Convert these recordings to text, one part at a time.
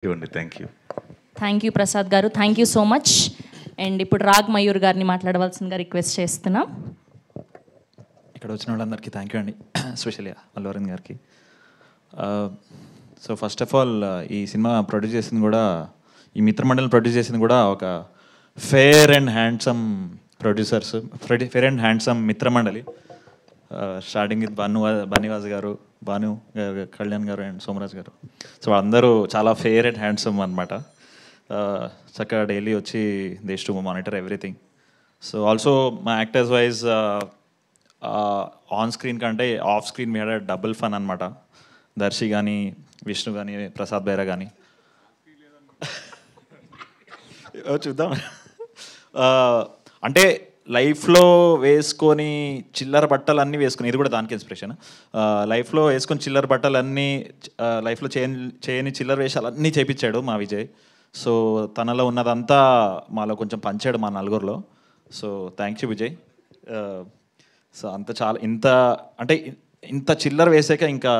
ఇవ్వండి. Thank you. Thank you Prasad garu, thank you so much. And ఇప్పుడు రాగ్ మయూర్ గారిని మాట్లాడవలసిందిగా రిక్వెస్ట్ చేస్తున్నాం. ఇక్కడ వచ్చిన వాళ్ళందరికీ థ్యాంక్ యూ అండి, ఎస్పెషల్లీ అల్లు అరవింద్ గారికి. సో ఫస్ట్ ఆఫ్ ఆల్ ఈ సినిమా ప్రొడ్యూస్ చేసింది కూడా, ఈ మిత్రమండలిని ప్రొడ్యూస్ చేసింది కూడా ఒక fair and handsome producers, fair and handsome మిత్రమండలి. స్టార్టింగ్ విత్ బన్నీవాస్ గారు, భాను గారు, కళ్యాణ్ గారు అండ్ సోమరాజ్ గారు. సో అందరూ చాలా ఫేర్ అండ్ హ్యాండ్సమ్ అనమాట. చక్కగా డైలీ వచ్చి దేశ్ to monitor everything. So also మా యాక్టర్స్ వైజ్ ఆన్ స్క్రీన్ కంటే ఆఫ్ స్క్రీన్ మీద డబుల్ ఫన్ అనమాట. దర్శి కానీ, విష్ణు కానీ, ప్రసాద్ బైరా కానీ చూద్దాం. అంటే లైఫ్లో వేసుకొని చిల్లర బట్టలు అన్నీ వేసుకొని, ఇది కూడా దానికి ఇన్స్పిరేషన్. లైఫ్లో వేసుకొని చిల్లర బట్టలు అన్నీ, లైఫ్లో చేయని చిల్లర వేషాలు అన్నీ చేపించాడు మా విజయ్. సో తనలో ఉన్నదంతా మాలో కొంచెం పంచాడు మా నలుగురిలో. So thank you Vijay. So అంత చాలా అంటే ఇంత చిల్లర వేసాక ఇంకా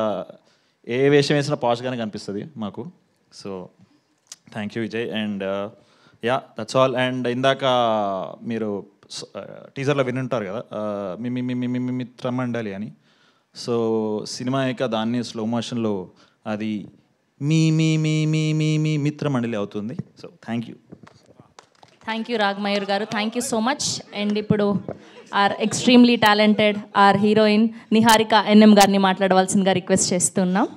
ఏ వేషం వేసినా పాష్గానే కనిపిస్తుంది మాకు. So thank you Vijay. And yeah, that's all. And ఇందాక మీరు టీజర్లో వినుంటారు కదా, మీ మిత్రమండలి అని. సో సినిమా అయ్యాక దాన్ని స్లో మోషన్లో అది మీ మీ మీ మీ మీ మీ మిత్రమండలి అవుతుంది. So thank you. Thank you Raag Mayur garu, thank you so much. And ఇప్పుడు our extremely talented our heroine Niharika NM garu మాట్లాడవలసిందిగా రిక్వెస్ట్ చేస్తున్నాం.